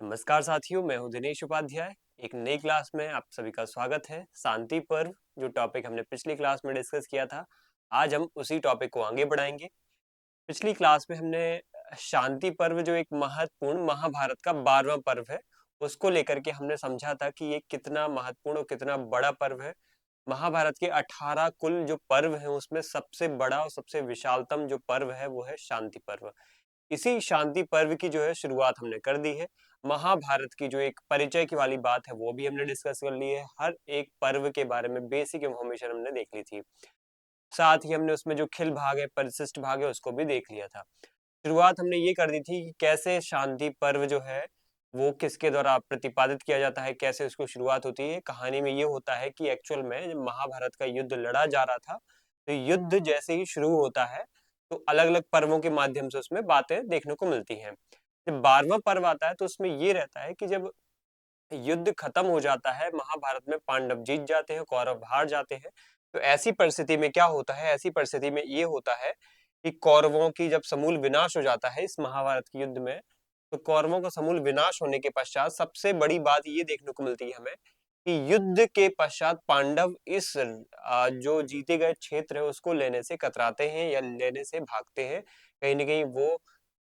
नमस्कार साथियों, मैं हूं दिनेश उपाध्याय। एक नई क्लास में आप सभी का स्वागत है। शांति पर्व जो टॉपिक हमने पिछली क्लास में डिस्कस किया था, आज हम उसी टॉपिक को आगे बढ़ाएंगे। पिछली क्लास में हमने शांति पर्व जो एक महत्वपूर्ण महाभारत का 12वां पर्व है, उसको लेकर के हमने समझा था कि ये कितना महत्वपूर्ण और कितना बड़ा पर्व है। महाभारत के 18 कुल जो पर्व हैं उसमें सबसे बड़ा और सबसे विशालतम जो पर्व है वो है शांति पर्व। इसी शांति पर्व की जो है शुरुआत हमने कर दी है। महाभारत की जो एक परिचय की वाली बात है वो भी हमने डिस्कस कर ली है। हर एक पर्व के बारे में बेसिक इन्फॉर्मेशन हमने देख ली थी। साथ ही हमने उसमें जो खिल भाग है, परिशिष्ट भाग है, उसको भी देख लिया था। शुरुआत हमने ये कर दी थी कि कैसे शांति पर्व जो है वो किसके द्वारा प्रतिपादित किया जाता है, कैसे उसको शुरुआत होती है। कहानी में ये होता है कि एक्चुअल में जब महाभारत का युद्ध लड़ा जा रहा था, तो युद्ध जैसे ही शुरू होता है तो अलग-अलग पर्वों के माध्यम से उसमें बातें देखने को मिलती हैं। जब 12वां पर्व आता है तो उसमें ये रहता है कि जब युद्ध खत्म हो जाता है, महाभारत में पांडव जीत जाते हैं, कौरव हार जाते हैं। तो ऐसी परिस्थिति में क्या होता है, ऐसी परिस्थिति में ये होता है कि कौरवों की जब समूल विनाश हो जाता है इस महाभारत के युद्ध में, तो कौरवों का समूल विनाश होने के पश्चात सबसे बड़ी बात ये देखने को मिलती है हमें कि युद्ध के पश्चात पांडव इस जो जीते गए क्षेत्र है उसको लेने से कतराते हैं या लेने से भागते हैं। कहीं न कहीं वो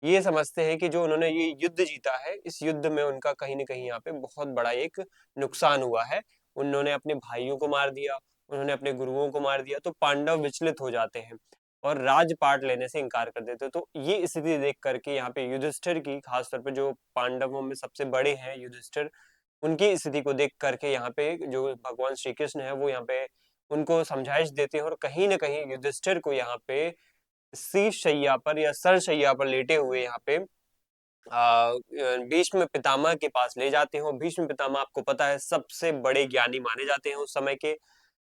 ये समझते हैं कि जो उन्होंने ये युद्ध जीता है, इस युद्ध में उनका कहीं न कहीं यहाँ पे बहुत बड़ा एक नुकसान हुआ है। उन्होंने अपने भाइयों को मार दिया, उन्होंने अपने गुरुओं को मार दिया, तो पांडव विचलित हो जाते हैं और राजपाट लेने से इनकार कर देते हैं। तो ये स्थिति देख कर के यहाँ पे युधिष्ठिर की खास तौर पे जो पांडवों में सबसे बड़े हैं युधिष्ठिर, उनकी स्थिति को देख कर के यहाँ पे जो भगवान श्री कृष्ण है वो यहाँ पे उनको समझाइश देते हैं और कहीं न कहीं युधिष्ठिर को यहाँ पे शीश शैया पर या सर शैया पर लेटे हुए यहाँ पे भीष्म पितामह के पास ले जाते हैं और भीष्म पितामह आपको पता है सबसे बड़े ज्ञानी माने जाते हैं उस समय के,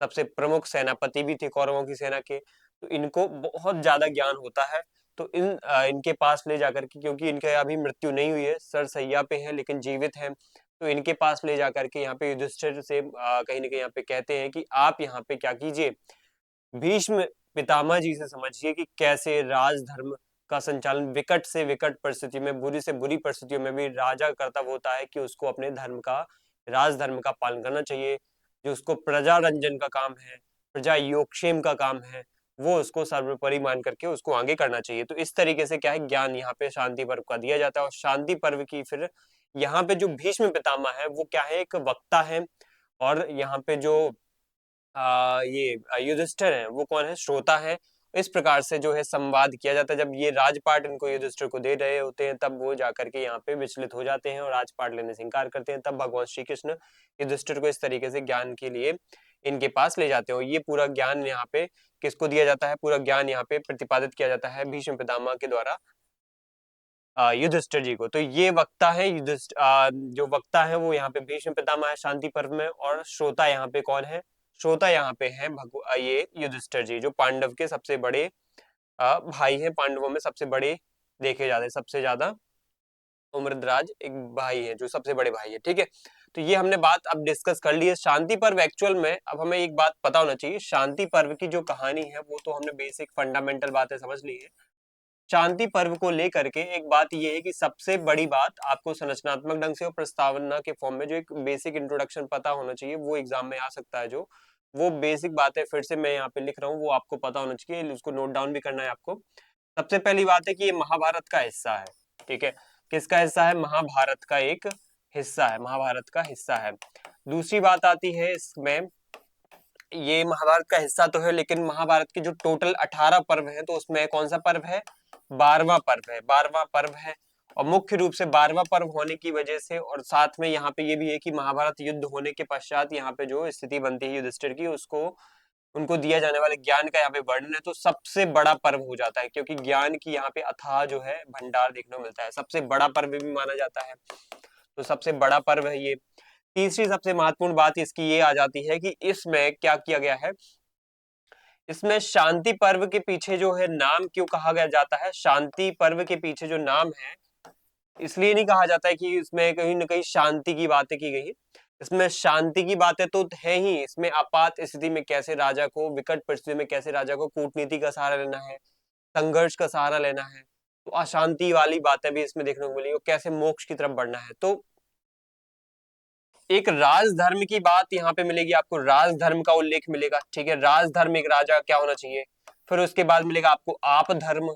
सबसे प्रमुख सेनापति भी थे कौरवों की सेना के। तो इनको बहुत ज़्यादा ज्ञान होता है। तो इनके पास ले जाकर के क्योंकि इनके अभी मृत्यु नहीं हुई है, सरसैया पे हैं लेकिन जीवित हैं। तो इनके पास ले जाकर के यहाँ पे युधिष्ठिर से कहीं न कहीं यहाँ पे कहते हैं कि आप यहाँ पे क्या कीजिए, भीष्म पितामह जी से समझिए कि कैसे राजधर्म का संचालन विकट से विकट परिस्थिति में, बुरी से बुरी परिस्थितियों में भी राजा का कर्तव्य होता है कि उसको अपने धर्म का, राजधर्म का पालन करना चाहिए। जो उसको प्रजा रंजन का काम है, प्रजा योगक्षेम का काम है, वो उसको सर्वोपरि मान करके उसको आगे करना चाहिए। तो इस तरीके से क्या है ज्ञान यहाँ पे शांति पर्व का दिया जाता है और शांति पर्व की फिर यहाँ पे जो भीष्म पितामह है वो क्या है एक वक्ता है और यहाँ पे जो ये युधिष्ठिर हैं, वो कौन है? श्रोता हैं। इस प्रकार से जो है संवाद किया जाता है। जब ये राजपाट इनको युधिष्ठिर को दे रहे होते हैं, तब वो जाकर के यहाँ पे विचलित हो जाते हैं और राजपाट लेने से इनकार करते हैं। तब भगवान श्री कृष्ण युधिष्ठिर को इस तरीके से ज्ञान के लिए इनके पास ले जाते हैं और ये पूरा ज्ञान यहाँ पे किसको दिया जाता है? पूरा ज्ञान यहाँ पे प्रतिपादित किया जाता है भीष्म पितामह के द्वारा युधिष्ठिर जी को। तो ये वक्ता है जो वक्ता है वो यहाँ पे भीष्म पितामह है शांति पर्व में और श्रोता यहाँ पे कौन है? श्रोता यहाँ पे है ये युधिष्ठिर जी जो पांडव के सबसे बड़े भाई हैं, पांडवों में सबसे बड़े देखे जाते हैं, सबसे ज्यादा उम्रदराज एक भाई है जो सबसे बड़े भाई है, ठीक है। तो ये हमने बात अब डिस्कस कर ली है शांति पर्व एक्चुअल में। अब हमें एक बात पता होना चाहिए, शांति पर्व की जो कहानी है वो तो हमने बेसिक फंडामेंटल बातें समझ ली है। शांति पर्व को लेकर के एक बात ये है कि सबसे बड़ी बात आपको संरचनात्मक ढंग से और प्रस्तावना के फॉर्म में जो एक बेसिक इंट्रोडक्शन पता होना चाहिए, वो एग्जाम में आ सकता है। जो वो बेसिक बातें फिर से मैं यहाँ पे लिख रहा हूँ, वो आपको पता होना चाहिए, उसको नोट डाउन भी करना है आपको। सबसे पहली बात है कि ये महाभारत का हिस्सा है, ठीक है। किसका हिस्सा है? महाभारत का एक हिस्सा है, महाभारत का हिस्सा है। दूसरी बात आती है इसमें, ये महाभारत का हिस्सा तो है लेकिन महाभारत के जो टोटल 18 पर्व हैं तो उसमें कौन सा पर्व है? 12वां पर्व है, 12वां पर्व है। और मुख्य रूप से 12वां पर्व होने की वजह से और साथ में यहाँ पे ये भी है कि महाभारत युद्ध होने के पश्चात यहाँ पे जो स्थिति बनती है युधिष्ठिर की, उसको उनको दिया जाने वाले ज्ञान का यहाँ पे वर्णन है, तो सबसे बड़ा पर्व हो जाता है क्योंकि ज्ञान की यहाँ पे अथाह जो है भंडार देखने को मिलता है, सबसे बड़ा पर्व भी माना जाता है। तो सबसे बड़ा पर्व है ये। तीसरी सबसे महत्वपूर्ण बात इसकी ये आ जाती है कि इसमें क्या किया गया है, इसमें शांति पर्व के पीछे जो है नाम क्यों कहा गया जाता है? शांति पर्व के पीछे जो नाम है इसलिए नहीं कहा जाता है कि इसमें कहीं न कहीं शांति की बातें की गई है। इसमें शांति की बातें तो है ही, इसमें आपात स्थिति में कैसे राजा को, विकट परिस्थिति में कैसे राजा को कूटनीति का सहारा लेना है, संघर्ष का सहारा लेना है, तो अशांति वाली बातें भी इसमें देखने को मिली और कैसे मोक्ष की तरफ बढ़ना है। तो एक राजधर्म की बात यहाँ पे मिलेगी आपको, राजधर्म का उल्लेख मिलेगा, ठीक है। राजधर्म एक राजा क्या होना चाहिए। फिर उसके बाद मिलेगा आपको आप धर्म,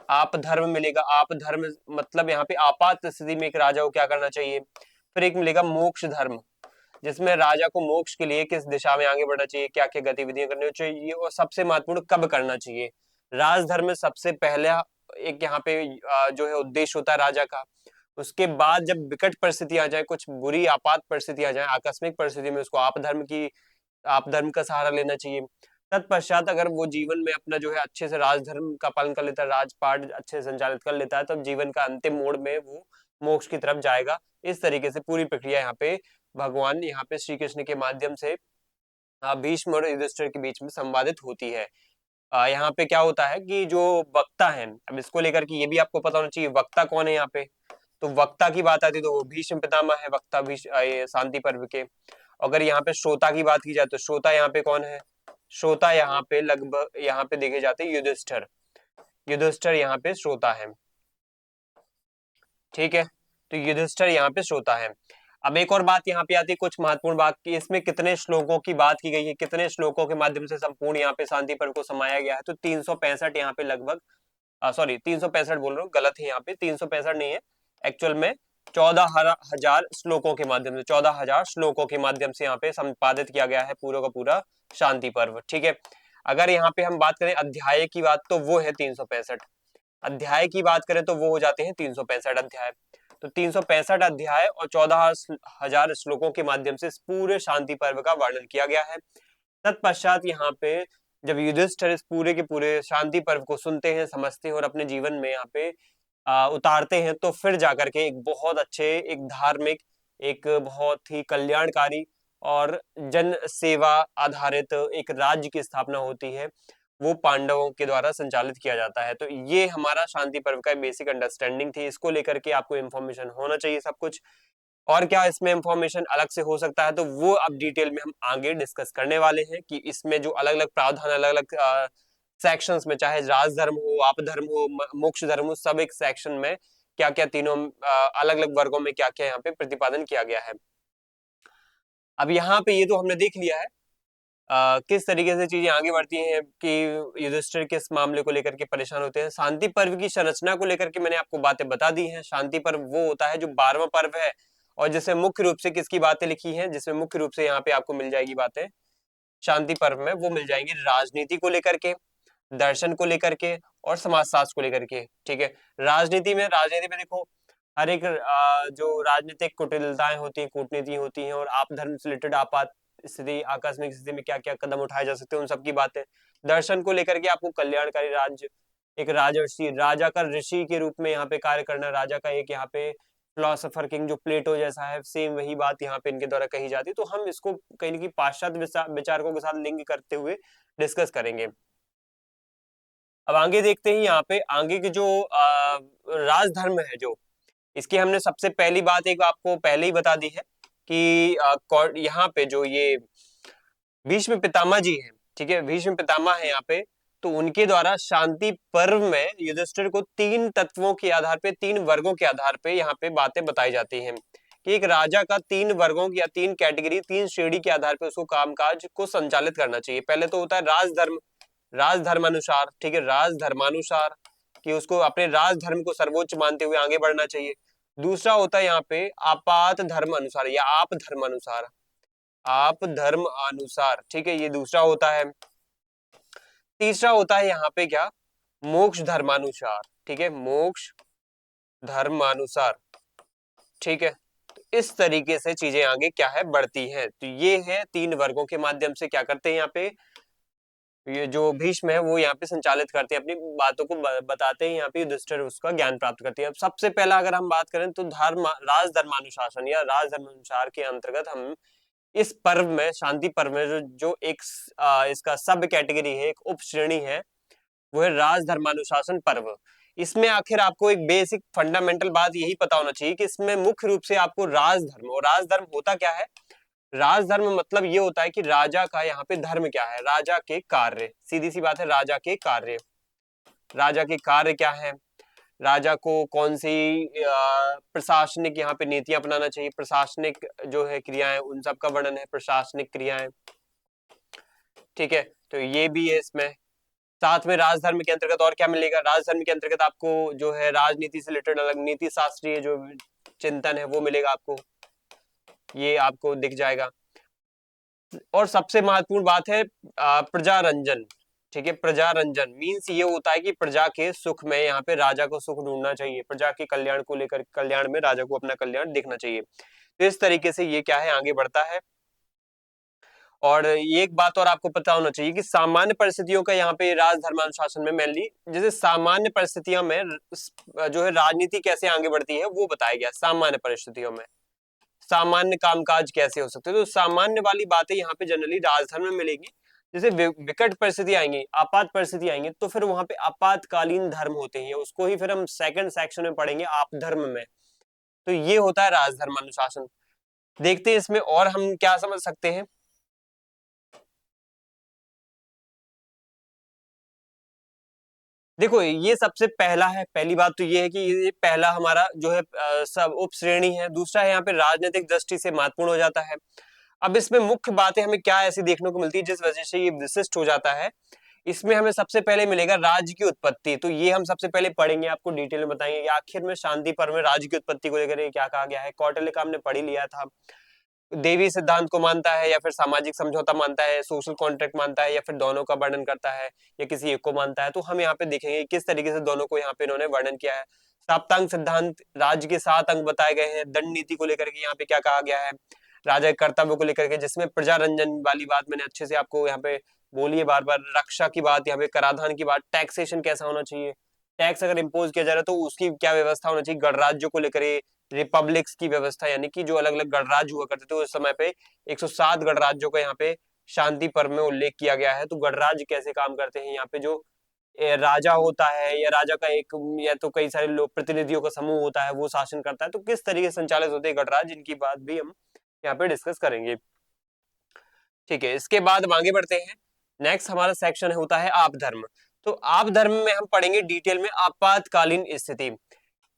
आप धर्म मिलेगा। आप धर्म मतलब यहाँ पे आपात स्थिति में एक राजा को क्या करना चाहिए। फिर एक मिलेगा मोक्ष धर्म, जिसमें राजा को मोक्ष के लिए किस दिशा में आगे बढ़ना चाहिए, क्या क्या गतिविधियां करनी चाहिए और सबसे महत्वपूर्ण कब करना चाहिए। राजधर्म में सबसे पहला एक यहाँ पे जो है उद्देश्य होता है राजा का। उसके बाद जब विकट परिस्थिति आ जाए, कुछ बुरी आपात परिस्थिति आ जाए, आकस्मिक परिस्थिति में उसको आप धर्म का सहारा लेना चाहिए। तत्पश्चात अगर वो जीवन में अपना जो है अच्छे से राजधर्म का पालन कर लेता है, राजपाट अच्छे से संचालित कर लेता है, तब जीवन का अंतिम मोड़ में वो मोक्ष की तरफ जाएगा। इस तरीके से पूरी प्रक्रिया यहाँ पे भगवान यहाँ पे श्री कृष्ण के माध्यम से भीष्म और युधिष्ठिर के बीच में संवादित होती है। यहाँ पे क्या होता है कि जो वक्ता है, अब इसको लेकर के ये भी आपको पता होना चाहिए वक्ता कौन है यहाँ पे। तो वक्ता की बात आती है तो वो भीष्म पितामह है वक्ता, शांति पर्व के। अगर यहाँ पे श्रोता की बात की जाए तो श्रोता यहाँ पे कौन है। श्रोता यहाँ पे लगभग यहाँ पे देखे जाते हैं युधिष्ठिर, युधिष्ठिर यहाँ पे श्रोता है, ठीक है। तो युधिष्ठिर यहाँ पे श्रोता है। अब एक और बात यहाँ पे आती है कुछ महत्वपूर्ण बात की, इसमें कितने श्लोकों की बात की गई है, कितने श्लोकों के माध्यम से संपूर्ण यहाँ पे शांति पर्व को समाया गया है। तो 365 यहाँ पे लगभग, सॉरी 365 बोल रहा हूँ, गलत है यहाँ पे, 365 नहीं है एक्चुअल में, 14,000 श्लोकों के माध्यम से, 14,000 श्लोकों के माध्यम से यहाँ पे संपादित किया गया है पूरा का पूरा शांति पर्व, ठीक है। अगर यहाँ पे हम बात करें अध्याय की बात तो वो है 365, अध्याय की बात करें तो वो हो जाते हैं 365 अध्याय। तो 365 अध्याय और 14,000 श्लोकों के माध्यम से इस पूरे शांति पर्व का वर्णन किया गया है। तत्पश्चात यहाँ पे जब युधिष्ठिर इस पूरे के पूरे शांति पर्व को सुनते हैं, समझते हैं और अपने जीवन में यहाँ पे उतारते हैं, तो फिर जाकर के एक बहुत अच्छे, एक धार्मिक, एक बहुत ही कल्याणकारी और जन सेवा आधारित एक राज्य की स्थापना होती है, वो पांडवों के द्वारा संचालित किया जाता है। तो ये हमारा शांति पर्व का बेसिक अंडरस्टैंडिंग थी, इसको लेकर के आपको इन्फॉर्मेशन होना चाहिए सब कुछ। और क्या इसमें इंफॉर्मेशन अलग से हो सकता है तो वो अब डिटेल में हम आगे डिस्कस करने वाले हैं कि इसमें जो अलग अलग प्रावधान, अलग अलग सेक्शंस में, चाहे राजधर्म हो, आप धर्म हो, मोक्ष धर्म हो, सब एक सेक्शन में क्या क्या तीनों अलग अलग वर्गों में क्या क्या यहाँ पे प्रतिपादन किया गया है। अब यहाँ पे ये तो हमने देख लिया है किस तरीके से चीजें आगे बढ़ती हैं कि युधिष्ठिर किस मामले को लेकर के परेशान होते हैं। शांति पर्व की संरचना को लेकर के मैंने आपको बातें बता दी हैं। शांति पर्व वो होता है जो 12वां पर्व है और जिसमें मुख्य रूप से किसकी बातें लिखी हैं, जिसमें मुख्य रूप से यहाँ पे आपको मिल जाएगी बातें शांति पर्व में, वो मिल जाएंगी राजनीति को लेकर के, दर्शन को लेकर के और समाजशास्त्र को लेकर के, ठीक है। राजनीति में देखो हर एक जो राजनीतिक कुटिलताएं होती हैं, कूटनीति होती हैं और आप धर्म से रिलेटेड आपात स्थिति, आकस्मिक स्थिति में क्या क्या कदम उठाए जा सकते हैं, उन सब की बातें। दर्शन को लेकर के आपको कल्याणकारी राज्य, एक राजर्षि, राजा का ऋषि के रूप में यहाँ पे कार्य करना, राजा का एक यहाँ पे फिलोसोफर किंग जो प्लेटो जैसा है, सेम वही बात यहाँ पे इनके द्वारा कही जाती है। तो हम इसको कहीं ना कहीं पाश्चात्य विचारकों के साथ लिंक करते हुए डिस्कस करेंगे। अब आगे देखते हैं यहाँ पे आगे के जो राजधर्म है, जो इसकी हमने सबसे पहली बात एक आपको पहले ही बता दी है कि यहाँ पे जो ये भीष्म पितामह जी हैं, ठीक है, भीष्म पितामह है यहाँ पे, तो उनके द्वारा शांति पर्व में युधिष्ठिर को 3 तत्वों के आधार पे, 3 वर्गों के आधार पे यहाँ पे बातें बताई जाती हैं कि एक राजा का 3 वर्गों की या 3 कैटेगरी, 3 श्रेणी के आधार पे उसको कामकाज को संचालित करना चाहिए। पहले तो होता है राजधर्म, राजधर्मानुसार, ठीक है, राजधर्मानुसार कि उसको अपने राजधर्म को सर्वोच्च मानते हुए आगे बढ़ना चाहिए। दूसरा होता है यहाँ पे आपात धर्म अनुसार या आप धर्म अनुसार, आप धर्म अनुसार, ठीक है, ये दूसरा होता है। तीसरा होता है यहाँ पे क्या, मोक्ष धर्मानुसार, ठीक है, मोक्ष धर्मानुसार, ठीक है। तो इस तरीके से चीजें आगे क्या है बढ़ती हैं। तो ये है 3 वर्गों के माध्यम से क्या करते हैं यहाँ पे ये जो भीष्म है वो यहाँ पे संचालित करते हैं, अपनी बातों को बताते हैं, यहाँ पे युधिष्ठिर उसका ज्ञान प्राप्त करते हैं। अब सबसे पहला अगर हम बात करें तो राजधर्मानुशासन या राजधर्मानुसार के अंतर्गत हम इस पर्व में, शांति पर्व में जो एक इसका सब कैटेगरी है, एक उप श्रेणी है, वो है राजधर्मानुशासन पर्व। इसमें आखिर आपको एक बेसिक फंडामेंटल बात यही पता होना चाहिए कि इसमें मुख्य रूप से आपको राजधर्म, और राजधर्म होता क्या है, राजधर्म मतलब ये होता है कि राजा का यहाँ पे धर्म क्या है, राजा के कार्य, सीधी सी बात है, राजा के कार्य, राजा के कार्य क्या है, राजा को कौन सी प्रशासनिक यहाँ पे नीतियां अपनाना चाहिए, प्रशासनिक जो है क्रियाएं उन सब का वर्णन है, प्रशासनिक क्रियाएं। ठीक है, तो ये भी है इसमें। साथ में राजधर्म के अंतर्गत और क्या मिलेगा, राजधर्म के अंतर्गत आपको जो है राजनीति से रिलेटेड अलग नीति शास्त्रीय जो चिंतन है वो मिलेगा आपको, ये आपको दिख जाएगा। और सबसे महत्वपूर्ण बात है प्रजारंजन। ठीक है, प्रजारंजन मीन्स ये होता है कि प्रजा के सुख में यहाँ पे राजा को सुख ढूंढना चाहिए, प्रजा के कल्याण को लेकर, कल्याण में राजा को अपना कल्याण देखना चाहिए। तो इस तरीके से ये क्या है, आगे बढ़ता है। और ये एक बात और आपको पता होना चाहिए कि सामान्य परिस्थितियों का यहाँ पे राजधर्मानुशासन में मेनली जैसे सामान्य परिस्थितियों में जो है राजनीति कैसे आगे बढ़ती है वो बताया गया। सामान्य परिस्थितियों में सामान्य कामकाज कैसे हो सकते हैं, तो सामान्य वाली बातें यहाँ पे जनरली राजधर्म में मिलेगी। जैसे विकट परिस्थिति आएंगी, आपात परिस्थिति आएंगी, तो फिर वहां पे आपातकालीन धर्म होते हैं, उसको ही फिर हम सेकंड सेक्शन में पढ़ेंगे आप धर्म में। तो ये होता है राजधर्म अनुशासन। देखते हैं इसमें और हम क्या समझ सकते हैं। देखो ये सबसे पहला है, पहली बात तो ये है कि ये पहला हमारा जो है सब उप श्रेणी है। दूसरा है यहाँ पे राजनीतिक दृष्टि से महत्वपूर्ण हो जाता है। अब इसमें मुख्य बातें हमें क्या ऐसी देखने को मिलती है जिस वजह से ये विशिष्ट हो जाता है। इसमें हमें सबसे पहले मिलेगा राज्य की उत्पत्ति, तो ये हम सबसे पहले पढ़ेंगे, आपको डिटेल में बताएंगे कि आखिर में शांति पर्व में राज्य की उत्पत्ति को लेकर क्या कहा गया है। कौटिल्य का हमने पढ़ ही लिया था, देवी सिद्धांत को मानता है या फिर सामाजिक समझौता मानता है, सोशल कॉन्ट्रैक्ट मानता है, या फिर दोनों का वर्णन करता है या किसी एक को मानता है। तो हम यहाँ पे देखेंगे किस तरीके से दोनों को यहाँ पे इन्होंने वर्णन किया है। साप्तांग सिद्धांत, राज्य के 7 अंग बताए गए हैं। दंड नीति को लेकर के यहाँ पे क्या कहा गया है, राजा के कर्तव्य को लेकर के, जिसमें प्रजारंजन वाली बात मैंने अच्छे से आपको यहाँ पे बोली है बार बार, रक्षा की बात, यहाँ पे कराधान की बात, टैक्सेशन कैसा होना चाहिए, टैक्स अगर इम्पोज किया जा रहा है तो उसकी क्या व्यवस्था होना चाहिए, गणराज्यों को लेकर रिपब्लिक्स की व्यवस्था, यानी कि जो अलग अलग गणराज्य हुआ करते थे उस समय पे 107 गणराज्यों का यहाँ पे शांति पर्व में उल्लेख किया गया है। तो गणराज्य कैसे काम करते हैं, यहाँ पे जो राजा होता है या राजा का एक या तो कई सारे लोग प्रतिनिधियों का समूह होता है वो शासन करता है, तो किस तरीके से संचालित होते हैं गणराज्य, इनकी बात भी हम यहाँ पे डिस्कस करेंगे। ठीक है, इसके बाद हम आगे बढ़ते हैं। नेक्स्ट हमारा सेक्शन होता है आप धर्म। तो आप धर्म में हम पढ़ेंगे डिटेल में आपातकालीन स्थिति।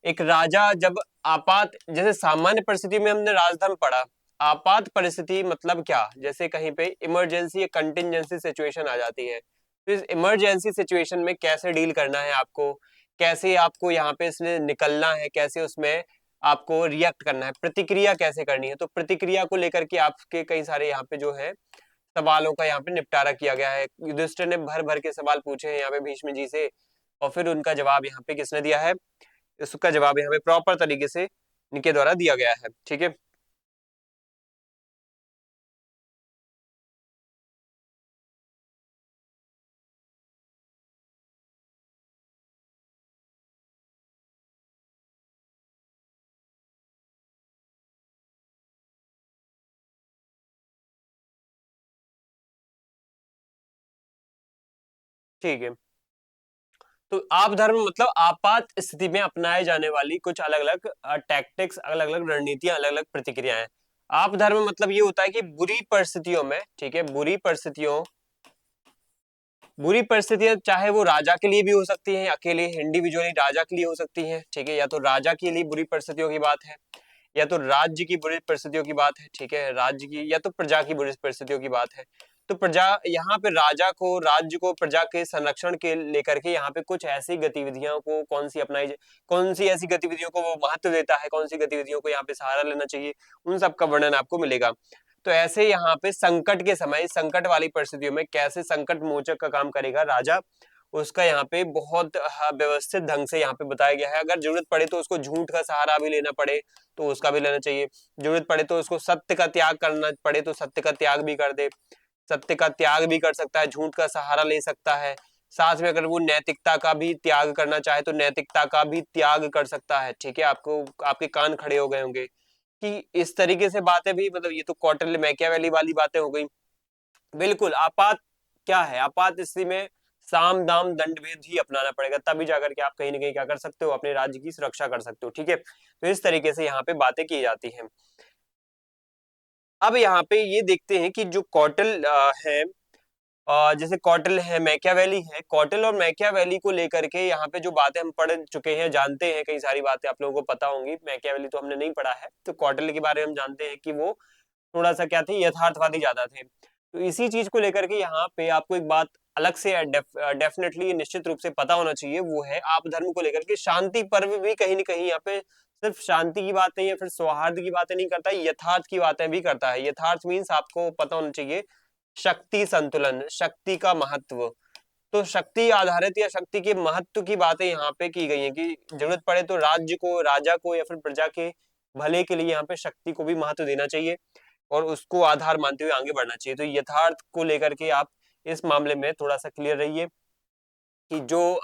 एक राजा जब आपात, जैसे सामान्य परिस्थिति में हमने राजधर्म पढ़ा, आपात परिस्थिति मतलब क्या, जैसे कहीं पे इमरजेंसी या कंटिजेंसी सिचुएशन आ जाती है, तो इस इमरजेंसी सिचुएशन में कैसे डील करना है आपको, कैसे आपको यहाँ पे इसमें निकलना है, कैसे उसमें आपको रिएक्ट करना है, प्रतिक्रिया कैसे करनी है। तो प्रतिक्रिया को लेकर के आपके कई सारे यहाँ पे जो है सवालों का यहाँ पे निपटारा किया गया है। युधिष्ठिर ने भर भर के सवाल पूछे हैं यहाँ पे भीष्म जी से, और फिर उनका जवाब यहाँ पे किसने दिया है, इसका जवाब यहाँ पे प्रॉपर तरीके से इनके द्वारा दिया गया है। ठीक है, ठीक है। तो आप धर्म मतलब आपात स्थिति में अपनाए जाने वाली कुछ अलग अलग टैक्टिक्स, अलग अलग रणनीतियां, अलग अलग प्रतिक्रियाएं। आप धर्म मतलब ये होता है कि बुरी परिस्थितियों में, ठीक है, बुरी परिस्थितियां चाहे वो राजा के लिए भी हो सकती हैं, अकेले इंडिविजुअली राजा के लिए हो सकती हैं, ठीक है, या तो राजा के लिए बुरी परिस्थितियों की बात है, या तो राज्य की बुरी परिस्थितियों की बात है, ठीक है, राज्य की या तो प्रजा की बुरी परिस्थितियों की बात है। तो प्रजा यहाँ पे राजा को, राज्य को प्रजा के संरक्षण के लेकर के यहाँ पे कुछ ऐसी गतिविधियों को कौन सी ऐसी गतिविधियों को वो महत्व देता है, कौन सी गतिविधियों को यहाँ पे सहारा लेना चाहिए, उन सब का वर्णन आपको मिलेगा। तो ऐसे यहाँ पे संकट के समय, संकट वाली परिस्थितियों में कैसे संकट मोचक का काम करेगा राजा, उसका यहाँ पे बहुत व्यवस्थित ढंग से यहाँ पे बताया गया है। अगर जरूरत पड़े तो उसको झूठ का सहारा भी लेना पड़े तो उसका भी लेना चाहिए, जरूरत पड़े तो उसको सत्य का त्याग करना पड़े तो सत्य का त्याग भी कर दे, सत्य का त्याग भी कर सकता है, झूठ का सहारा ले सकता है। साथ में अगर वो नैतिकता का भी त्याग करना चाहे तो नैतिकता का भी त्याग कर सकता है। ठीक है, आपको आपके कान खड़े हो गए होंगे कि इस तरीके से बातें भी, मतलब ये तो कौटिल्य मैकियावेली वाली बातें हो गई। बिल्कुल आपात क्या है, आपात स्थिति में साम दाम दंड भेद ही अपनाना पड़ेगा, तभी जाकर के आप कहीं ना कहीं क्या कर सकते हो, अपने राज्य की सुरक्षा कर सकते हो। ठीक है, तो इस तरीके से यहाँ पे बातें की जाती हैं। अब यहाँ पे ये देखते हैं कि जो कौटिल्य है जैसे कौटिल्य है, मैकियावेली है, कौटिल्य और मैकियावेली को लेकर के यहाँ पे जो बातें हम पढ़ चुके हैं, जानते हैं, कई सारी बातें आप लोगों को पता होंगी। मैकियावेली तो हमने नहीं पढ़ा है, तो कौटिल्य के बारे में हम जानते हैं कि वो थोड़ा सा क्या थे, यथार्थवादी ज्यादा थे। तो इसी चीज को लेकर के यहाँ पे आपको एक बात अलग से डेफिनेटली निश्चित रूप से पता होना चाहिए, वो है आप धर्म को लेकर के शांति पर्व भी कहीं ना कहीं यहाँ पे सिर्फ शांति की बातें या फिर सौहार्द की बातें नहीं करता, यथार्थ की बातें भी करता है। यथार्थ मीन्स आपको पता होना चाहिए शक्ति संतुलन, शक्ति का महत्व। तो शक्ति आधारित या शक्ति के महत्व की बातें यहाँ पे की गई हैं कि जरूरत पड़े तो राज्य को, राजा को या फिर प्रजा के भले के लिए यहाँ पे शक्ति को भी महत्व देना चाहिए और उसको आधार मानते हुए आगे बढ़ना चाहिए। तो यथार्थ को लेकर के आप इस मामले में थोड़ा सा क्लियर रहिए कि जो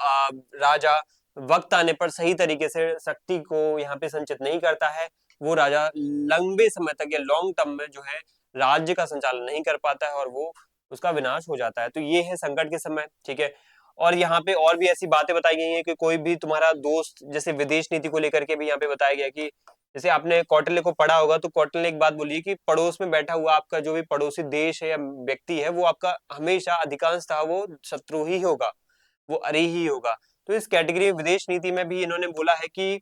राजा वक्त आने पर सही तरीके से शक्ति को यहाँ पे संचित नहीं करता है, वो राजा लंबे समय तक या लॉन्ग टर्म में जो है राज्य का संचालन नहीं कर पाता है और वो उसका विनाश हो जाता है। तो ये है संकट के समय, ठीक है। और यहाँ पे और भी ऐसी बातें बताई गई हैं कि कोई भी तुम्हारा दोस्त, जैसे विदेश नीति को लेकर के भी यहाँ पे बताया गया कि जैसे आपने कौटिल्य को पढ़ा होगा, तो कौटिल्य ने एक बात बोली कि पड़ोस में बैठा हुआ आपका जो भी पड़ोसी देश है या व्यक्ति है, वो आपका हमेशा अधिकांशतः वो शत्रु ही होगा, वो अरे ही होगा। तो इस कैटेगरी विदेश नीति में भी इन्होंने बोला है कि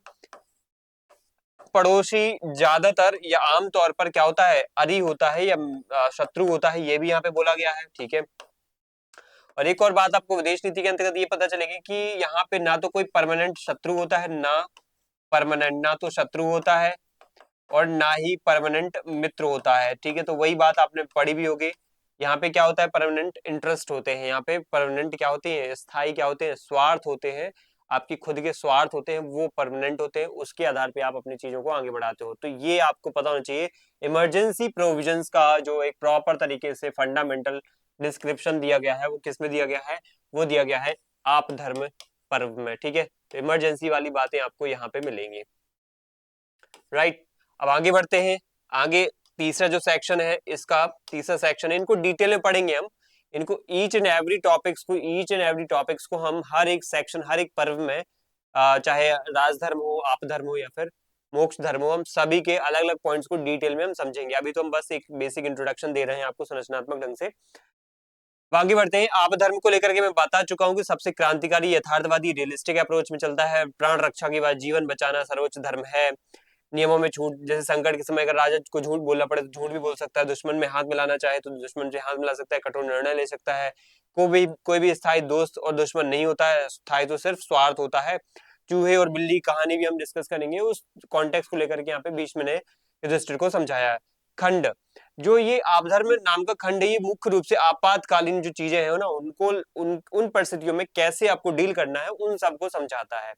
पड़ोसी ज्यादातर या आम तौर पर क्या होता है, अरी होता है या शत्रु होता है, ये भी यहाँ पे बोला गया है, ठीक है। और एक और बात आपको विदेश नीति के अंतर्गत ये पता चलेगी कि यहाँ पे ना तो कोई परमानेंट शत्रु होता है, ना तो शत्रु होता है और ना ही परमानेंट मित्र होता है, ठीक है। तो वही बात आपने पढ़ी भी होगी। यहाँ पे क्या होता है, परमानेंट इंटरेस्ट होते हैं, यहाँ पे परमानेंट क्या होते हैं, स्थायी क्या होते हैं, स्वार्थ होते हैं, आपकी खुद के स्वार्थ होते हैं, वो परमानेंट होते हैं, उसके आधार पे आप अपनी चीजों को आगे बढ़ाते हो। तो ये आपको पता होना चाहिए। इमरजेंसी प्रोविजंस का जो एक प्रॉपर तरीके से फंडामेंटल डिस्क्रिप्शन दिया गया है, वो किस में दिया गया है, वो दिया गया है आप धर्म पर्व में, ठीक है। तो इमरजेंसी वाली बातें आपको यहाँ पे मिलेंगी, राइट। अब आगे बढ़ते हैं। आगे तीसरा जो सेक्शन है, इसका तीसरा सेक्शन है, इनको डिटेल में पढ़ेंगे हम। इनको ईच एंड एवरी टॉपिक्स को हम हर एक सेक्शन, हर एक पर्व में चाहे राजधर्म हो, आपधर्म हो या फिर मोक्ष धर्म हो, हम सभी के अलग अलग पॉइंट्स को डिटेल में हम समझेंगे। अभी तो हम बस एक बेसिक इंट्रोडक्शन दे रहे हैं आपको संरचनात्मक ढंग से। आगे बढ़ते हैं। आप धर्म को लेकर के मैं बता चुका हूं कि सबसे क्रांतिकारी, यथार्थवादी, रियलिस्टिक अप्रोच में चलता है। प्राण रक्षा के बाद जीवन बचाना सर्वोच्च धर्म है। नियमों में छूट, जैसे संकट के समय अगर राजा को झूठ बोलना पड़े तो झूठ भी बोल सकता है, दुश्मन में हाथ मिलाना चाहे तो दुश्मन से हाथ मिला सकता है, कठोर निर्णय ले सकता है। कोई भी स्थायी दोस्त और दुश्मन नहीं होता है, स्थायी तो सिर्फ स्वार्थ होता है। चूहे और बिल्ली कहानी भी हम डिस्कस करेंगे, उस कॉन्टेक्स्ट को लेकर के यहाँ पे भीष्म ने युधिष्ठिर को समझाया है। खंड, जो ये आपधर्म नाम का खंड है, ये मुख्य रूप से आपातकालीन जो चीजें हैं ना, उनको उन परिस्थितियों में कैसे आपको डील करना है, उन सबको समझाता है।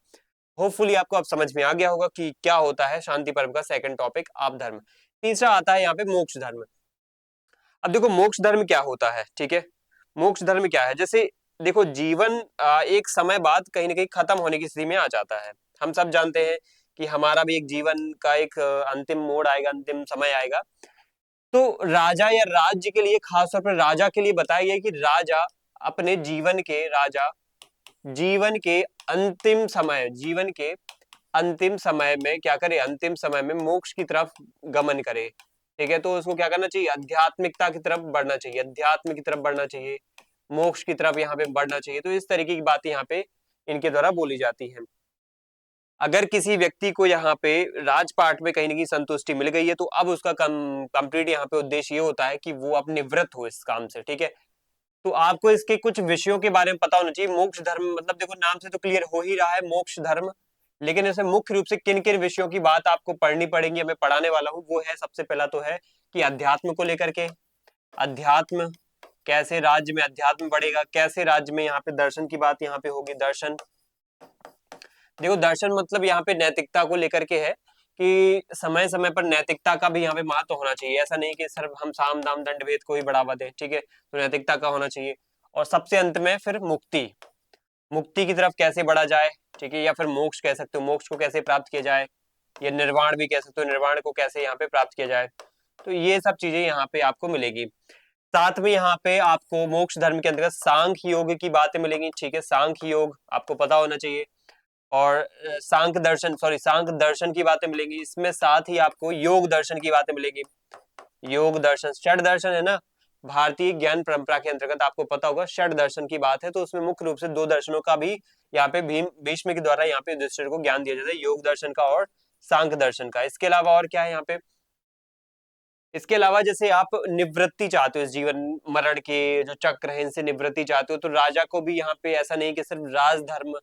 होपफुली आपको अब समझ में आ गया होगा कि क्या होता है शांति पर्व का सेकंड टॉपिक, आप धर्म। तीसरा आता है यहाँ पे मोक्ष धर्म। अब देखो मोक्ष धर्म क्या होता है, ठीक है। मोक्ष धर्म क्या है, जैसे देखो जीवन एक समय बाद कहीं ना कहीं खत्म होने की स्थिति में आ जाता है। हम सब जानते हैं कि हमारा भी एक जीवन का एक अंतिम मोड़ आएगा, अंतिम समय आएगा। तो राजा या राज्य के लिए, खासतौर पर राजा के लिए बताया गया कि राजा अपने जीवन के अंतिम समय में क्या करे, अंतिम समय में मोक्ष की तरफ गमन करे, ठीक है। तो उसको क्या करना चाहिए, आध्यात्मिकता की तरफ बढ़ना चाहिए, अध्यात्म की तरफ बढ़ना चाहिए, मोक्ष की तरफ यहाँ पे बढ़ना चाहिए। तो इस तरीके की बातें यहाँ पे इनके द्वारा बोली जाती हैं। अगर किसी व्यक्ति को यहाँ पे राजपाट में कहीं ना कहीं संतुष्टि मिल गई है, तो अब उसका कंप्लीट यहाँ पे उद्देश्य ये होता है कि वो अब निवृत्त हो इस काम से, ठीक है। तो आपको इसके कुछ विषयों के बारे में पता होना चाहिए। मोक्ष धर्म मतलब देखो नाम से तो क्लियर हो ही रहा है मोक्ष धर्म, लेकिन इसे मुख्य रूप से किन किन विषयों की बात आपको पढ़नी पड़ेगी, मैं पढ़ाने वाला हूँ। वो है, सबसे पहला तो है कि अध्यात्म को लेकर के, अध्यात्म कैसे राज्य में अध्यात्म बढ़ेगा, कैसे राज्य में यहाँ पे दर्शन की बात यहाँ पे होगी। दर्शन, देखो दर्शन मतलब यहाँ पे नैतिकता को लेकर के है कि समय समय पर नैतिकता का भी यहाँ पे महत्व होना चाहिए। ऐसा नहीं कि सिर्फ हम साम दाम दंड भेद को ही बढ़ावा दें, ठीक है। तो नैतिकता का होना चाहिए। और सबसे अंत में फिर मुक्ति, मुक्ति की तरफ कैसे बढ़ा जाए, ठीक है, या फिर मोक्ष कह सकते हो, मोक्ष को कैसे प्राप्त किया जाए, या निर्वाण भी कह सकते हो, निर्वाण को कैसे यहाँ पे प्राप्त किया जाए। तो ये सब चीजें यहाँ पे आपको मिलेगी। साथ में यहाँ पे आपको मोक्ष धर्म के अंतर्गत सांख्य योग की बातें मिलेंगी, ठीक है। सांख्य योग आपको पता होना चाहिए। और सांख्य दर्शन की बातें मिलेंगी इसमें। साथ ही आपको योग दर्शन की बातें मिलेगी। योग दर्शन, षड दर्शन है ना, भारतीय ज्ञान परंपरा के अंतर्गत आपको पता होगा षड दर्शन की बात है, तो उसमें मुख्य रूप से दो दर्शनों का भी यहाँ पे भीष्म के द्वारा यहाँ पे युधिष्ठिर को ज्ञान दिया जाता है, योग दर्शन का और सांख्य दर्शन का। इसके अलावा और क्या है यहाँ पे, इसके अलावा जैसे आप निवृत्ति चाहते हो, इस जीवन मरण के जो चक्र है इनसे निवृत्ति चाहते हो, तो राजा को भी यहाँ पे ऐसा नहीं कि सिर्फ राजधर्म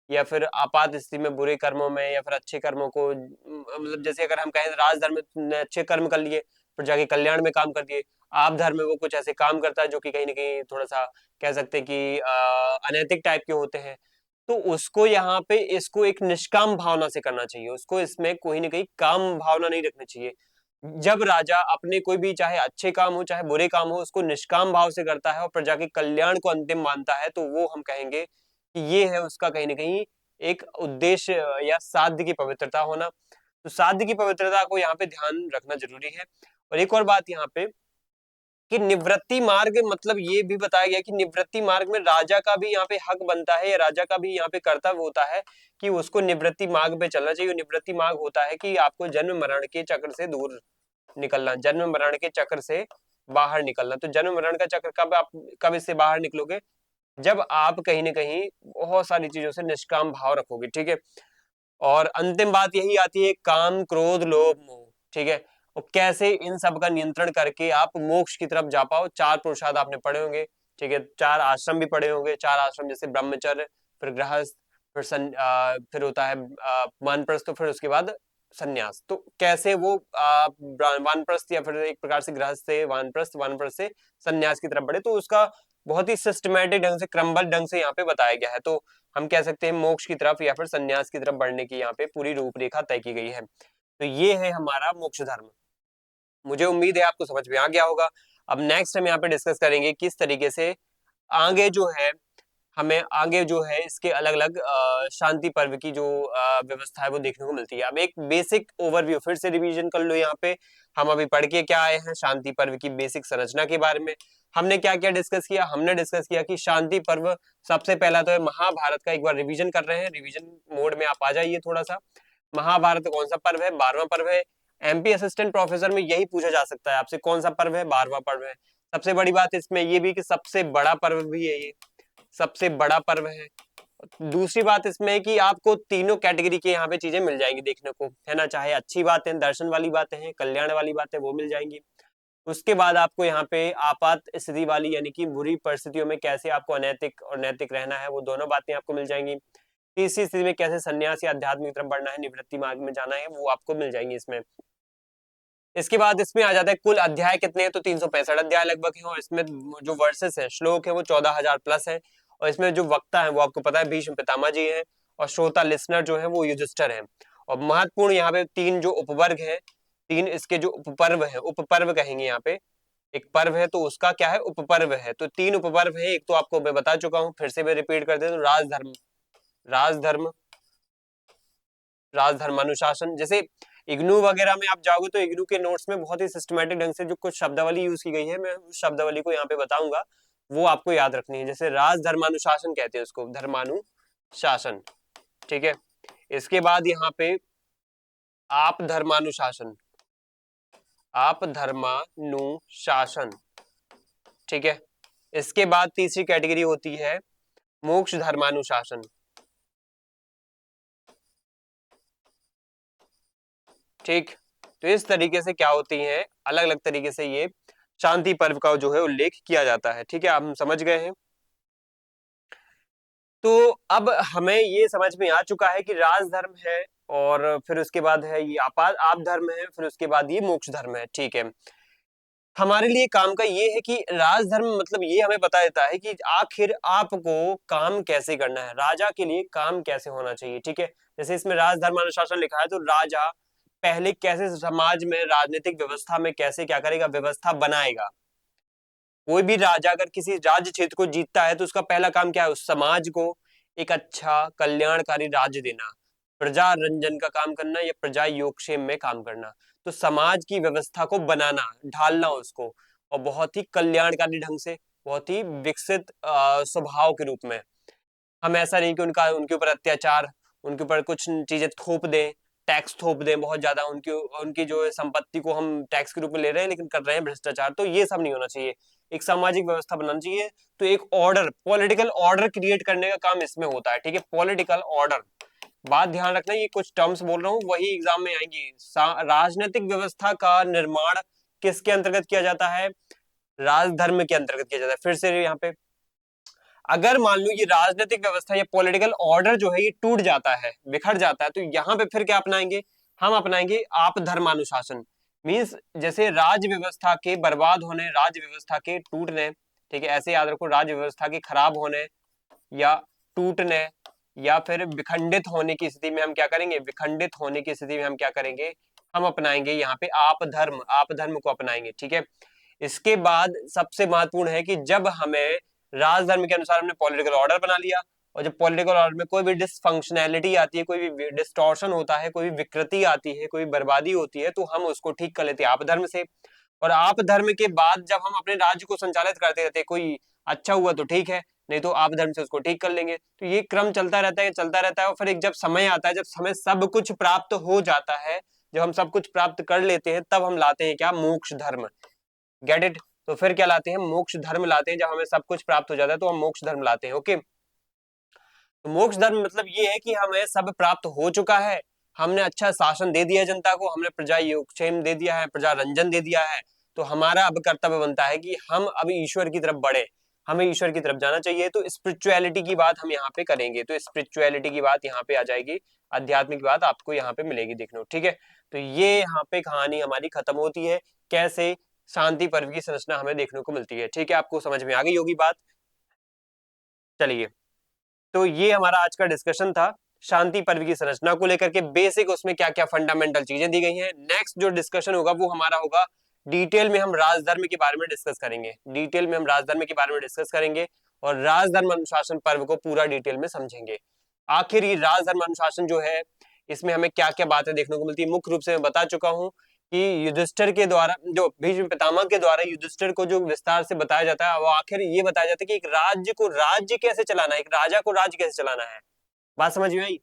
या फिर आपात स्थिति में बुरे कर्मों में या फिर अच्छे कर्मों को, मतलब जैसे अगर हम कहें राजधर्म ने अच्छे कर्म कर लिए, प्रजा के कल्याण में काम कर दिए, आप धर्म में वो कुछ ऐसे काम करता है जो कि कहीं ना कहीं थोड़ा सा कह सकते हैं कि अनैतिक टाइप के होते हैं, तो उसको यहाँ पे इसको एक निष्काम भावना से करना चाहिए, उसको इसमें कोई ना कहीं काम भावना नहीं रखनी चाहिए। जब राजा अपने कोई भी चाहे अच्छे काम हो चाहे बुरे काम हो उसको निष्काम भाव से करता है और प्रजा के कल्याण को अंतिम मानता है, तो वो हम कहेंगे कि ये है उसका कहीं ना कहीं एक उद्देश्य या साध्य की पवित्रता होना। तो साध्य की पवित्रता को यहाँ पे ध्यान रखना जरूरी है। और एक और बात यहाँ पे कि निवृत्ति मार्ग, मतलब ये भी बताया गया कि निवृत्ति मार्ग में राजा का भी यहाँ पे हक बनता है या राजा का भी यहाँ पे कर्तव्य होता है कि उसको निवृत्ति मार्ग पे चलना चाहिए। निवृत्ति मार्ग होता है कि आपको जन्म मरण के चक्र से दूर निकलना, जन्म मरण के चक्र से बाहर निकलना। तो जन्म मरण का चक्र कब इससे बाहर निकलोगे, जब आप कहीं ना कहीं बहुत सारी चीजों से निष्काम भाव रखोगे, ठीक है। और अंतिम बात यही आती है काम क्रोध लोभ मोह, ठीक है। और कैसे इन सब का नियंत्रण करके आप मोक्ष की तरफ जा पाओ। चार पुरुषार्थ आपने पढ़े होंगे, ठीक है, चार आश्रम भी पढ़े होंगे, चार आश्रम जैसे ब्रह्मचर्य, फिर गृहस्थ, फिर होता है वानप्रस्थ, फिर उसके बाद सन्यास। तो कैसे वो वानप्रस्थ या फिर एक प्रकार से गृहस्थ से वानप्रस्थ, वानप्रस्थ से सन्यास की तरफ बढ़े, तो उसका बहुत ही सिस्टमेटिक ढंग से क्रमबद्ध ढंग से यहाँ पे बताया गया है। तो हम कह सकते हैं मोक्ष की तरफ या फिर सन्यास की तरफ बढ़ने की यहाँ पे पूरी रूपरेखा तय की गई है। तो ये है हमारा मोक्ष धर्म। मुझे उम्मीद है आपको समझ में आ गया होगा। अब नेक्स्ट हम यहाँ पे डिस्कस करेंगे किस तरीके से आगे जो है हमें आगे जो है इसके अलग अलग शांति पर्व की जो व्यवस्था है वो देखने को मिलती है। अब एक बेसिक ओवरव्यू फिर से रिवीजन कर लो यहाँ पे। हम अभी पढ़ के क्या आए हैं, शांति पर्व की बेसिक संरचना के बारे में। हमने क्या क्या डिस्कस किया, हमने डिस्कस किया कि शांति पर्व सबसे पहला तो है महाभारत का। एक बार रिवीजन कर रहे हैं, रिवीजन मोड में आप आ जाइए थोड़ा सा। महाभारत कौन सा पर्व है, 12वां पर्व है। एमपी असिस्टेंट प्रोफेसर में यही पूछा जा सकता है आपसे, कौन सा पर्व है, 12वां पर्व है। सबसे बड़ी बात इसमें ये भी कि सबसे बड़ा पर्व भी है ये, सबसे बड़ा पर्व है। दूसरी बात इसमें है कि आपको तीनों कैटेगरी के यहाँ पे चीजें मिल जाएंगी देखने को, है ना, चाहे अच्छी बातें दर्शन वाली बातें हैं, कल्याण वाली बातें वो मिल जाएंगी। उसके बाद आपको यहाँ पे आपात स्थिति वाली यानी कि बुरी परिस्थितियों में कैसे आपको अनैतिक और नैतिक रहना है वो दोनों बातें आपको मिल जाएंगी। तीसरी स्थिति में कैसे संन्यास या अध्यात्म की तरफ बढ़ना है, निवृत्ति मार्ग में जाना है, वो आपको मिल जाएंगी इसमें। इसके बाद इसमें आ जाता है कुल अध्याय कितने हैं, तो 365 अध्याय लगभग है। और इसमें जो वर्सेस है, श्लोक है, वो 14,000 प्लस है। और इसमें जो वक्ता है वो आपको पता है भीष्म पितामह जी है, और श्रोता लिसनर जो है वो युधिष्ठिर है। और महत्वपूर्ण यहाँ पे तीन जो उपवर्ग है, तीन इसके जो उपपर्व है, उपपर्व कहेंगे यहाँ पे। एक पर्व है तो उसका क्या है, उपपर्व है। तो तीन उपपर्व है, एक तो आपको मैं बता चुका हूँ, फिर से मैं रिपीट कर देता हूँ। राजधर्म, राजधर्म, राजधर्मानुशासन। जैसे इग्नू वगैरह में आप जाओगे तो इग्नू के नोट्स में बहुत ही सिस्टमेटिक ढंग से जो कुछ शब्दावली यूज की गई है, मैं उस शब्दावली को यहाँ पे बताऊंगा, वो आपको याद रखनी है। जैसे राज धर्मानुशासन कहते हैं उसको, धर्मानुशासन, ठीक है। इसके बाद यहाँ पे आप धर्मानुशासन, आप धर्मानुशासन, ठीक है। इसके बाद तीसरी कैटेगरी होती है मोक्ष धर्मानुशासन, ठीक। तो इस तरीके से क्या होती है, अलग अलग तरीके से ये शांति पर्व का जो है उल्लेख किया जाता है, ठीक है। आप हम समझ गए हैं। तो अब हमें ये समझ में आ चुका है कि राजधर्म है, और फिर उसके बाद है ये आप धर्म है, फिर उसके बाद ये मोक्ष धर्म है, ठीक है। हमारे लिए काम का ये है कि राजधर्म मतलब ये हमें बता देता है कि आखिर आपको काम कैसे करना है, राजा के लिए काम कैसे होना चाहिए, ठीक है। जैसे इसमें राजधर्म अनुशासन लिखा है, तो राजा पहले कैसे समाज में राजनीतिक व्यवस्था में कैसे क्या करेगा, व्यवस्था बनाएगा। कोई भी राजा अगर किसी राज्य क्षेत्र को जीतता है तो उसका पहला काम क्या है, उस समाज को एक अच्छा कल्याणकारी राज्य देना, प्रजा रंजन का काम करना या प्रजा योगक्षेम में काम करना। तो समाज की व्यवस्था को बनाना, ढालना उसको, और बहुत ही कल्याणकारी ढंग से, बहुत ही विकसित स्वभाव के रूप में। हम ऐसा नहीं कि उनका उनके ऊपर अत्याचार, उनके ऊपर कुछ चीजें थोप दें, टैक्स थोप दें बहुत ज्यादा, उनकी उनकी जो है संपत्ति को हम टैक्स के रूप में ले रहे हैं लेकिन कर रहे हैं भ्रष्टाचार, तो ये सब नहीं होना चाहिए। एक सामाजिक व्यवस्था बनानी चाहिए। तो एक ऑर्डर, पॉलिटिकल ऑर्डर क्रिएट करने का काम इसमें होता है, ठीक है, पॉलिटिकल ऑर्डर। बात ध्यान रखना, ये कुछ टर्म्स बोल रहा हूँ वही एग्जाम में आएंगी। राजनीतिक व्यवस्था का निर्माण किसके अंतर्गत किया जाता है? राजधर्म के अंतर्गत किया जाता है। फिर से यहाँ पे अगर मान लो ये राजनीतिक व्यवस्था या पॉलिटिकल ऑर्डर जो है ये टूट जाता है, बिखर जाता है, तो यहाँ पे फिर क्या अपनाएंगे? हम अपनाएंगे आप धर्मानुशासन। मीन्स जैसे राज व्यवस्था के बर्बाद होने, राज व्यवस्था के टूटने, ठीक है, ऐसे याद रखो, राज व्यवस्था के खराब होने या टूटने या फिर विखंडित होने की स्थिति में हम क्या करेंगे? विखंडित होने की स्थिति में हम क्या करेंगे? हम अपनाएंगे यहाँ पे आप धर्म, आप धर्म को अपनाएंगे, ठीक है। इसके बाद सबसे महत्वपूर्ण है कि जब हमें राजधर्म के अनुसार हमने पॉलिटिकल ऑर्डर बना लिया, और जब पॉलिटिकल ऑर्डर में कोई भी डिसफंक्शनैलिटी आती है, कोई भी डिस्टॉर्शन होता है, कोई भी विकृति आती है, कोई बर्बादी होती है, तो हम उसको ठीक कर लेते हैं आप धर्म से। और आप धर्म के बाद जब हम अपने राज्य को संचालित करते रहते हैं, कोई अच्छा हुआ तो ठीक है, नहीं तो आप धर्म से उसको ठीक कर लेंगे। तो ये क्रम चलता रहता है, चलता रहता है। और फिर एक जब समय आता है, जब हमें सब कुछ प्राप्त हो जाता है, जब हम सब कुछ प्राप्त कर लेते हैं, तब हम लाते हैं क्या? मोक्ष धर्म। Get it? तो फिर क्या लाते हैं? मोक्ष धर्म लाते हैं। जब हमें सब कुछ प्राप्त हो जाता है तो हम मोक्ष धर्म लाते हैं। ओके, तो मोक्ष धर्म मतलब ये है कि हमें सब प्राप्त हो चुका है, हमने अच्छा शासन दे दिया है जनता को, हमने प्रजा योगक्षेम दे दिया है, प्रजा रंजन दे दिया है, तो हमारा अब कर्तव्य बनता है कि हम अब ईश्वर की तरफ बढ़े, हमें ईश्वर की तरफ जाना चाहिए। तो स्पिरिचुअलिटी की बात हम यहाँ पे करेंगे, तो स्पिरिचुअलिटी की बात यहाँ पे आ जाएगी, आध्यात्मिक बात आपको यहाँ पे मिलेगी देखने को, ठीक है। तो ये यहाँ पे कहानी हमारी खत्म होती है, कैसे शांति पर्व की संरचना हमें देखने को मिलती है, ठीक है। आपको समझ में आ गई होगी बात। चलिए, तो ये हमारा आज का डिस्कशन था शांति पर्व की संरचना को लेकर के, बेसिक उसमें क्या क्या फंडामेंटल चीजें दी गई हैं। नेक्स्ट जो डिस्कशन होगा वो हमारा होगा डिटेल में, हम राजधर्म के बारे में डिस्कस करेंगे, डिटेल में हम राजधर्म के बारे में डिस्कस करेंगे और राजधर्म अनुशासन पर्व को पूरा डिटेल में समझेंगे। आखिर ये राजधर्म अनुशासन जो है, इसमें हमें क्या क्या बातें देखने को मिलती है, मुख्य रूप से मैं बता चुका हूँ कि युधिष्ठिर के द्वारा, जो भीष्म पितामह के द्वारा युधिष्ठिर को जो विस्तार से बताया जाता है, वो आखिर ये बताया जाता है कि एक राज्य को राज्य कैसे चलाना है, एक राजा को राज्य कैसे चलाना है। बात समझ में आई?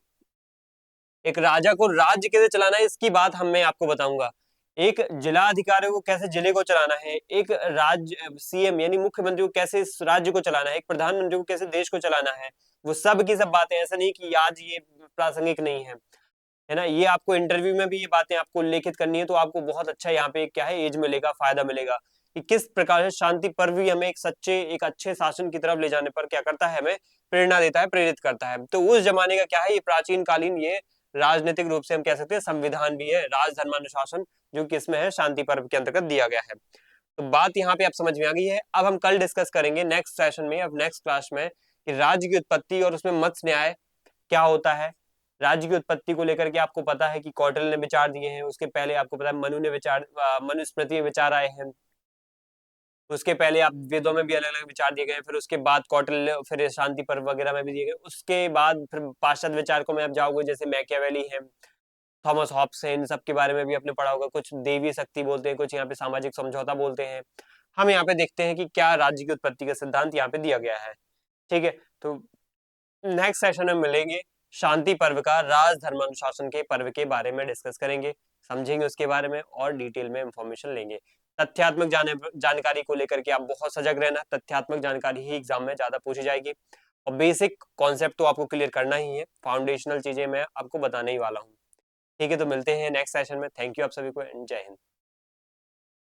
एक राजा को राज्य कैसे चलाना है, इसकी बात मैं आपको बताऊंगा। एक जिला अधिकारी को कैसे जिले को चलाना है, एक राज्य सीएम यानी मुख्यमंत्री को कैसे इस राज्य को चलाना है, एक प्रधानमंत्री को कैसे देश को चलाना है, वो सब की सब बातें, ऐसा नहीं कि आज ये प्रासंगिक नहीं है ना। ये आपको इंटरव्यू में भी ये बातें आपको उल्लेखित करनी है, तो आपको बहुत अच्छा यहाँ पे क्या है, एज मिलेगा, फायदा मिलेगा कि किस प्रकार से शांति पर्व भी हमें एक सच्चे, एक अच्छे शासन की तरफ ले जाने पर क्या करता है, हमें प्रेरणा देता है, प्रेरित करता है। तो उस जमाने का क्या है, ये प्राचीन कालीन, ये राजनीतिक रूप से हम कह सकते हैं संविधान भी है, राजधर्मानुशासन, जो कि इसमें है शांति पर्व के अंतर्गत दिया गया है। तो बात यहाँ पे आप समझ में आ गई है। अब हम कल डिस्कस करेंगे नेक्स्ट सेशन में, अब नेक्स्ट क्लास में, कि राज्य की उत्पत्ति और उसमें मत्स्य न्याय क्या होता है। राज्य की उत्पत्ति को लेकर के आपको पता है कि कौटिल्य ने विचार दिए हैं, उसके पहले आपको पता है मनु ने विचार, मनुस्मृति में विचार आए हैं, उसके पहले आप वेदों में भी अलग अलग विचार दिए गए, फिर उसके बाद कौटिल्य, फिर शांति पर्व वगैरह में भी दिए गए। उसके बाद फिर पाश्चात्य विचारकों में आप जाओगे, जैसे मैकियावेली है, थॉमस हॉब्स है, इन सब के बारे में भी आपने पढ़ा होगा। कुछ देवी शक्ति बोलते हैं, कुछ यहाँ पे सामाजिक समझौता बोलते हैं। हम यहाँ पे देखते हैं कि क्या राज्य की उत्पत्ति का सिद्धांत यहाँ पे दिया गया है, ठीक है। तो नेक्स्ट सेशन में मिलेंगे, शांति पर्व का, राज धर्मानुशासन के पर्व के बारे में डिस्कस करेंगे, समझेंगे उसके बारे में और डिटेल में इंफॉर्मेशन लेंगे। तथ्यात्मक जानकारी को लेकर के आप बहुत सजग रहना, तथ्यात्मक जानकारी ही एग्जाम में ज्यादा पूछी जाएगी, और बेसिक कॉन्सेप्ट तो आपको क्लियर करना ही है, फाउंडेशनल चीजें मैं आपको बताने ही वाला हूँ, ठीक है। तो मिलते हैं नेक्स्ट सेशन में। थैंक यू आप सभी को, जय हिंद।